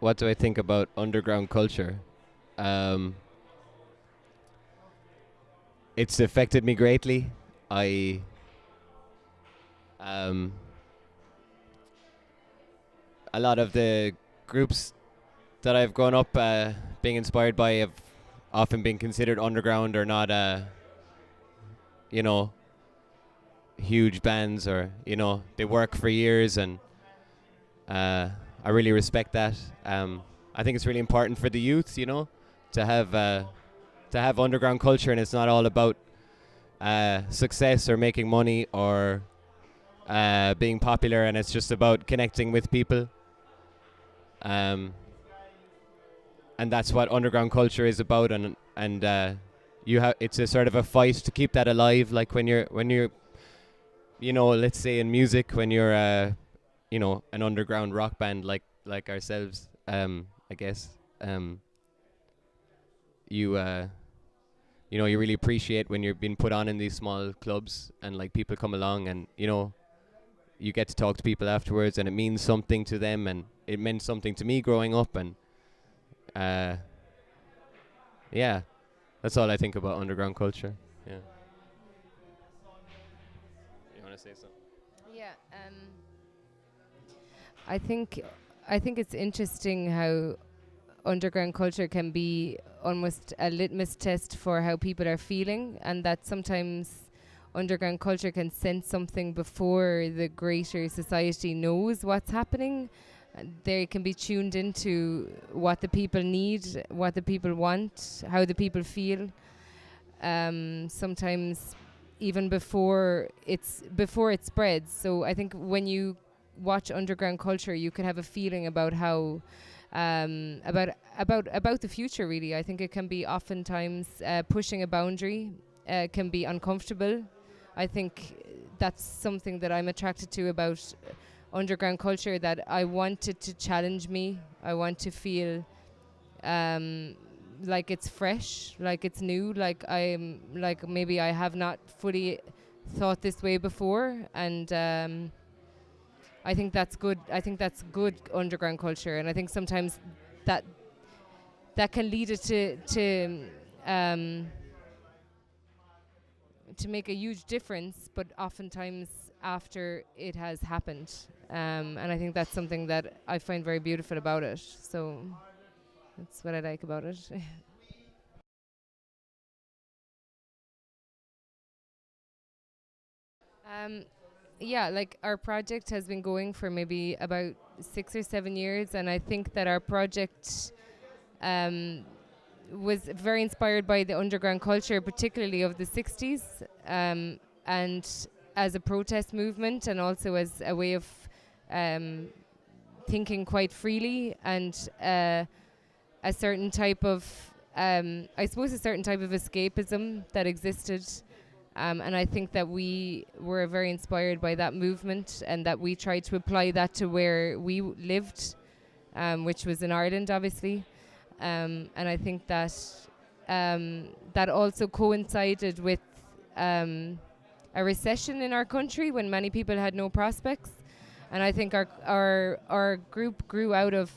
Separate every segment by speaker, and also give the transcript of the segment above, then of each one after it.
Speaker 1: what do I think about underground culture? Um, it's affected me greatly. I um, a lot of the groups that I've grown up being inspired by have often been considered underground or not, you know, huge bands, or they work for years, and I really respect that. I think it's really important for the youth, to have underground culture, and it's not all about success or making money or being popular, and it's just about connecting with people. Um, and that's what underground culture is about, and it's a sort of a fight to keep that alive. Like when you're let's say in music, when you're an underground rock band like ourselves, I guess, you you really appreciate when you're being put on in these small clubs, and like people come along, and you get to talk to people afterwards, and it means something to them, and it meant something to me growing up, and uh, yeah, that's all I think about underground culture. Yeah. You want to say something?
Speaker 2: Yeah, I think I think it's interesting how underground culture can be almost a litmus test for how people are feeling, and that sometimes underground culture can sense something before the greater society knows what's happening. They can be tuned into what the people need, what the people want, how the people feel. Sometimes even before it spreads. So I think when you watch underground culture, you can have a feeling about how about the future. Really, I think it can be oftentimes pushing a boundary, can be uncomfortable. I think that's something that I'm attracted to about underground culture, that I want it to challenge me. I want to feel like it's fresh, like it's new, like maybe I have not fully thought this way before, and I think that's good. I think that's good underground culture, and I think sometimes that that can lead it um, to make a huge difference, but oftentimes after it has happened, and I think that's something that I find very beautiful about it. So that's what I like about it. Um, yeah, like our project has been going for maybe about 6 or 7 years, and I think that our project um, was very inspired by the underground culture, particularly of the 60s, and as a protest movement, and also as a way of um, thinking quite freely, and a certain type of, I suppose, a certain type of escapism that existed. And I think that we were very inspired by that movement, and that we tried to apply that to where we lived, which was in Ireland, obviously. And I think that that also coincided with a recession in our country when many people had no prospects. And I think our group grew out of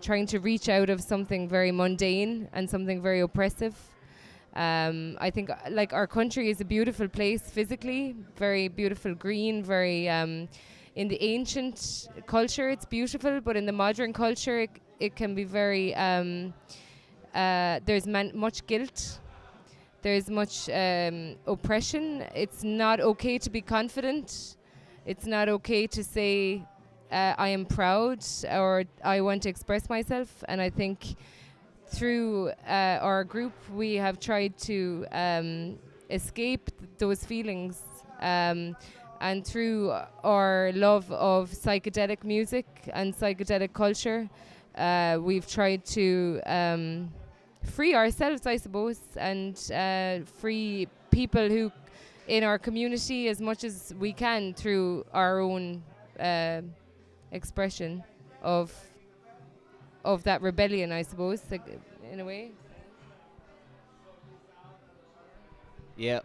Speaker 2: trying to reach out of something very mundane and something very oppressive. I think like our country is a beautiful place physically, very beautiful green, very in the ancient culture it's beautiful, but in the modern culture it can be very there's much guilt, there's much oppression. It's not okay to be confident. It's not okay to say I am proud or I want to express myself. And I think through our group, we have tried to escape those feelings. And through our love of psychedelic music and psychedelic culture, we've tried to free ourselves, I suppose, and free people who in our community as much as we can through our own expression of that rebellion, I suppose, like, in a way.
Speaker 1: Yeah.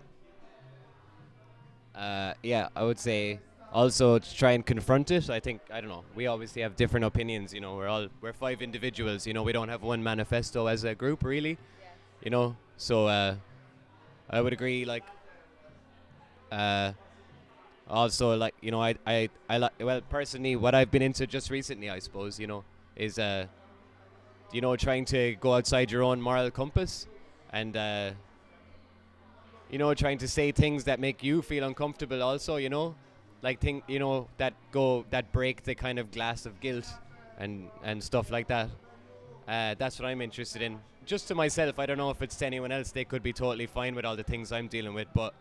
Speaker 1: Yeah, I would say also to try and confront it. I think, I don't know, we obviously have different opinions, you know, we're 5 individuals, you know, we don't have one manifesto as a group really, you know, so I would agree, like, also, like, you know, I like, well, personally, what I've been into just recently, I suppose, you know, is you know, trying to go outside your own moral compass, and you know, trying to say things that make you feel uncomfortable also, you know, like you know, that break the kind of glass of guilt and stuff like that. That's what I'm interested in. Just to myself, I don't know if it's to anyone else. They could be totally fine with all the things I'm dealing with, but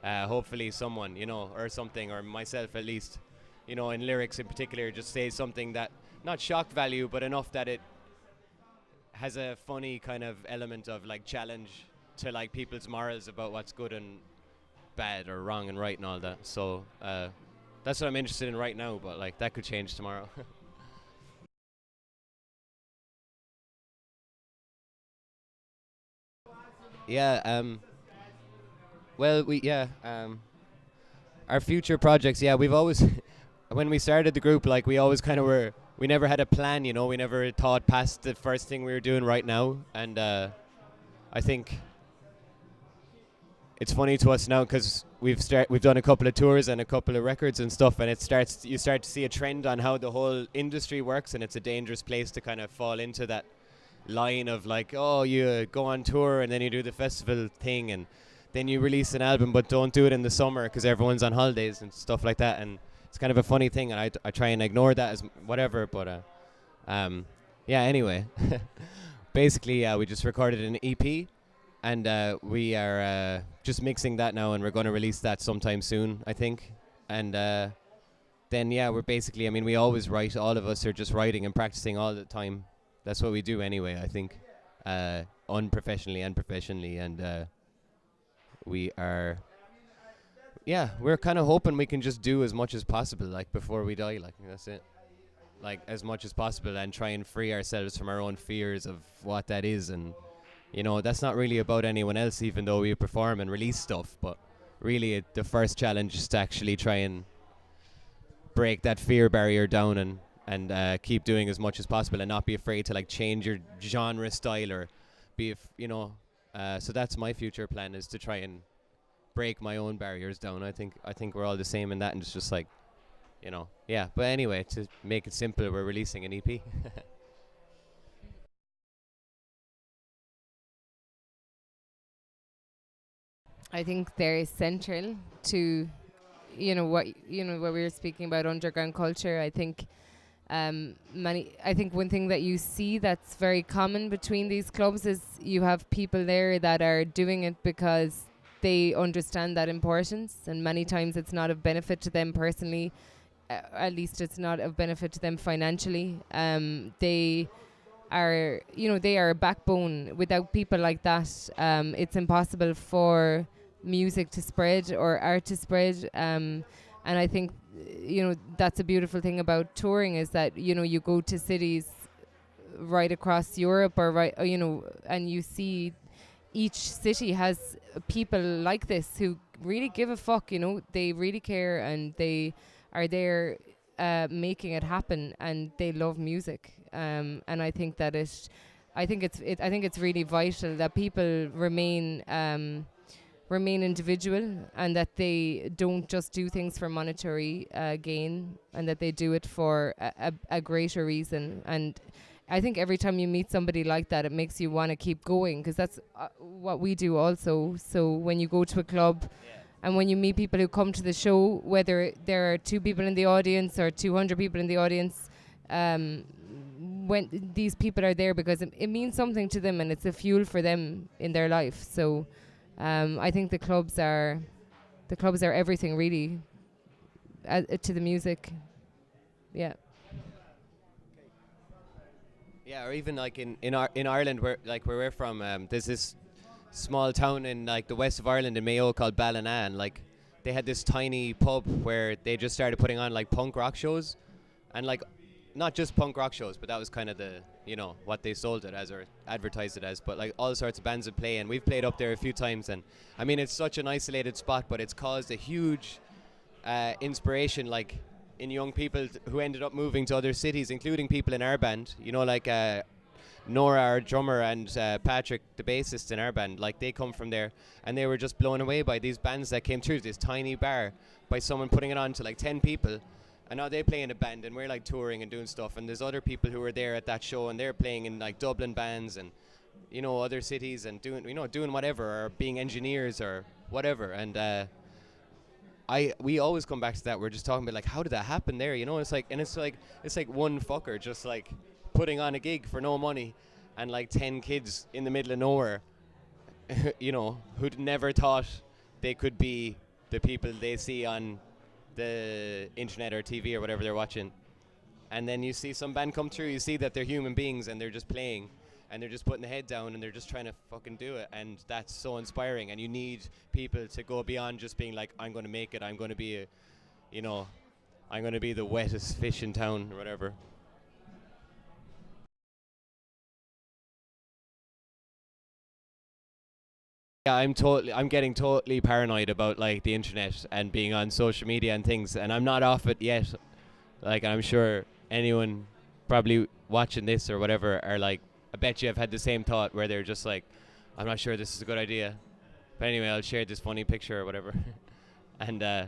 Speaker 1: hopefully someone, you know, or something, or myself at least, you know, in lyrics in particular, just say something that, not shock value, but enough that it has a funny kind of element of like challenge to like people's morals about what's good and bad or wrong and right and all that. So that's what I'm interested in right now, but like that could change tomorrow. Yeah. Well, our future projects. Yeah, we've always, when we started the group, like we always kind of were. We never had a plan, you know. We never thought past the first thing we were doing right now, and I think it's funny to us now because we've done a couple of tours and a couple of records and stuff, and you start to see a trend on how the whole industry works, and it's a dangerous place to kind of fall into that line of like, oh, you go on tour and then you do the festival thing and then you release an album, but don't do it in the summer because everyone's on holidays and stuff like that, and it's kind of a funny thing, and I try and ignore that as whatever, but yeah, anyway. Basically, we just recorded an EP, and we are just mixing that now, and we're going to release that sometime soon, I think. And then, yeah, we're basically, I mean, we always write. All of us are just writing and practicing all the time. That's what we do anyway, I think, unprofessionally and professionally. And we are, yeah, we're kind of hoping we can just do as much as possible, like, before we die. Like, that's it. Like, as much as possible, and try and free ourselves from our own fears of what that is. And you know, that's not really about anyone else, even though we perform and release stuff. But really, the first challenge is to actually try and break that fear barrier down, and keep doing as much as possible, and not be afraid to like change your genre style, or you know. So that's my future plan, is to try and break my own barriers down. I think we're all the same in that, and it's just like, you know, yeah. But anyway, to make it simple, we're releasing an EP.
Speaker 2: I think they're central to, what we were speaking about, underground culture. I think I think one thing that you see that's very common between these clubs is you have people there that are doing it because they understand that importance, and many times it's not of benefit to them personally. At least it's not of benefit to them financially. They are, they are a backbone. Without people like that, it's impossible for music to spread or art to spread. And I think, that's a beautiful thing about touring, is that, you go to cities right across Europe, or and you see each city has people like this who really give a fuck, they really care, and they are there making it happen, and they love music. And I think that I think it's really vital that people remain individual, and that they don't just do things for monetary gain, and that they do it for a greater reason. And I think every time you meet somebody like that, it makes you want to keep going, because that's what we do also. So when you go to a club, and when you meet people who come to the show, whether there are 2 people in the audience or 200 people in the audience, when these people are there because it means something to them, and it's a fuel for them in their life. So I think the clubs are everything, really, to the music. Yeah.
Speaker 1: Yeah, or even like in Ireland, where we're from, there's this small town in like the west of Ireland in Mayo called Ballina, and like they had this tiny pub where they just started putting on like punk rock shows, and like not just punk rock shows, but that was kind of the, what they sold it as or advertised it as, but like all sorts of bands would play, and we've played up there a few times, and I mean, it's such an isolated spot, but it's caused a huge inspiration, like in young people who ended up moving to other cities, including people in our band. You know, like Nora, our drummer, and Patrick, the bassist in our band. Like they come from there, and they were just blown away by these bands that came through this tiny bar by someone putting it on to like 10 people. And now they play in a band, and we're like touring and doing stuff. And there's other people who were there at that show, and they're playing in like Dublin bands and other cities, and doing whatever, or being engineers or whatever. And we always come back to that. We're just talking about like, how did that happen there? It's like one fucker just like putting on a gig for no money, and like 10 kids in the middle of nowhere, who'd never thought they could be the people they see on the internet or TV or whatever they're watching. And then you see some band come through, you see that they're human beings, and they're just playing, and they're just putting the head down, and they're just trying to fucking do it. And that's so inspiring. And you need people to go beyond just being like, I'm going to make it, I'm going to be I'm going to be the wettest fish in town or whatever. Yeah, I'm getting totally paranoid about like the internet and being on social media and things, and I'm not off it yet. Like, I'm sure anyone probably watching this or whatever are like, I bet you have had the same thought where they're just like, I'm not sure this is a good idea. But anyway, I'll share this funny picture or whatever. And yeah,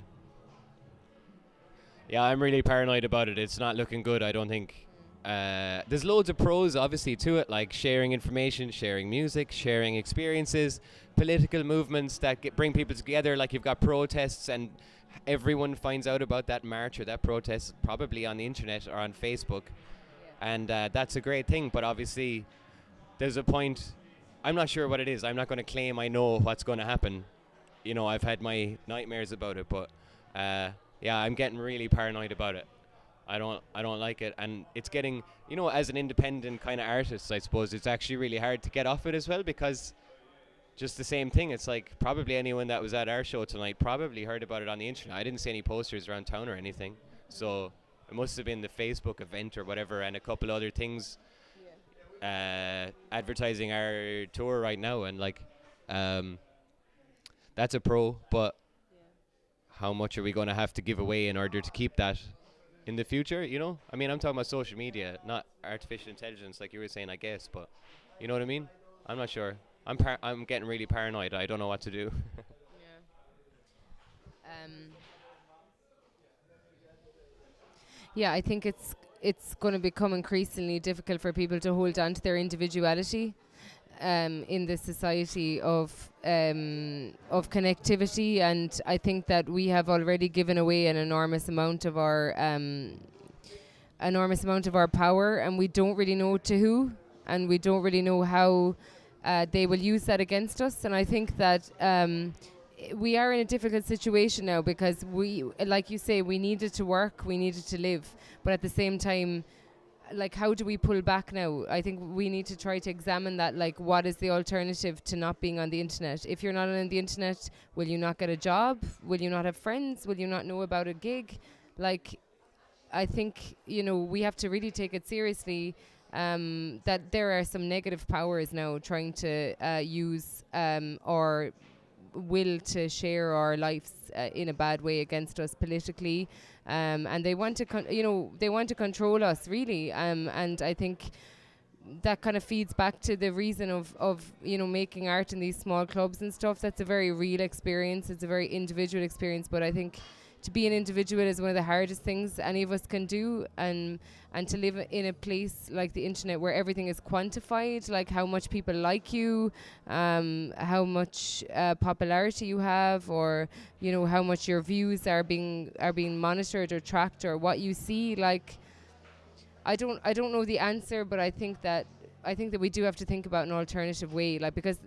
Speaker 1: I'm really paranoid about it. It's not looking good, I don't think. There's loads of pros, obviously, to it, like sharing information, sharing music, sharing experiences, political movements that bring people together. Like, you've got protests, and everyone finds out about that march or that protest probably on the internet or on Facebook. And that's a great thing, but obviously there's a point. I'm not sure what it is. I'm not going to claim I know what's going to happen. I've had my nightmares about it, but yeah, I'm getting really paranoid about it. I don't like it, and it's getting, as an independent kind of artist, I suppose it's actually really hard to get off it as well, because just the same thing. It's like probably anyone that was at our show tonight probably heard about it on the internet. I didn't see any posters around town or anything, so it must have been the Facebook event or whatever, and a couple other things advertising our tour right now, and like that's a pro, but how much are we going to have to give away in order to keep that in the future? I mean, I'm talking about social media, not artificial intelligence like you were saying, I guess, but you know what I mean? I'm not sure. I'm getting really paranoid. I don't know what to do.
Speaker 2: Yeah, I think it's going to become increasingly difficult for people to hold on to their individuality in the society of connectivity, and I think that we have already given away an enormous amount of our power, and we don't really know to who, and we don't really know how they will use that against us. And I think that we are in a difficult situation now, because we, like you say, we needed to work, we needed to live, but at the same time, like, how do we pull back now? I think we need to try to examine that, like, what is the alternative to not being on the internet? If you're not on the internet, will you not get a job? Will you not have friends? Will you not know about a gig? Like, I think, we have to really take it seriously, that there are some negative powers now trying to use or will to share our lives in a bad way against us politically, and they want to they want to control us, really, and I think that kind of feeds back to the reason of making art in these small clubs and stuff. That's a very real experience. It's a very individual experience, but I think to be an individual is one of the hardest things any of us can do, and to live in a place like the internet where everything is quantified, like how much people like you, how much popularity you have, or how much your views are being monitored or tracked, or what you see. Like, I don't know the answer, but I think that we do have to think about an alternative way, like, because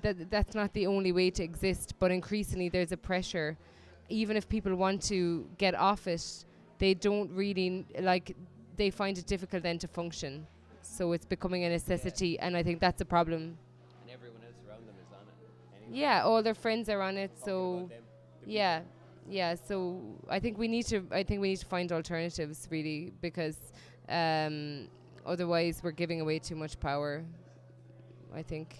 Speaker 2: that's not the only way to exist, but increasingly there's a pressure. Even if people want to get off it, they don't really, they find it difficult then to function. So it's becoming a necessity, and I think that's a problem.
Speaker 1: And everyone else around them is on it. Anyway.
Speaker 2: Yeah, all their friends are on it, so yeah. So I think we need to find alternatives, really, because otherwise we're giving away too much power, I think.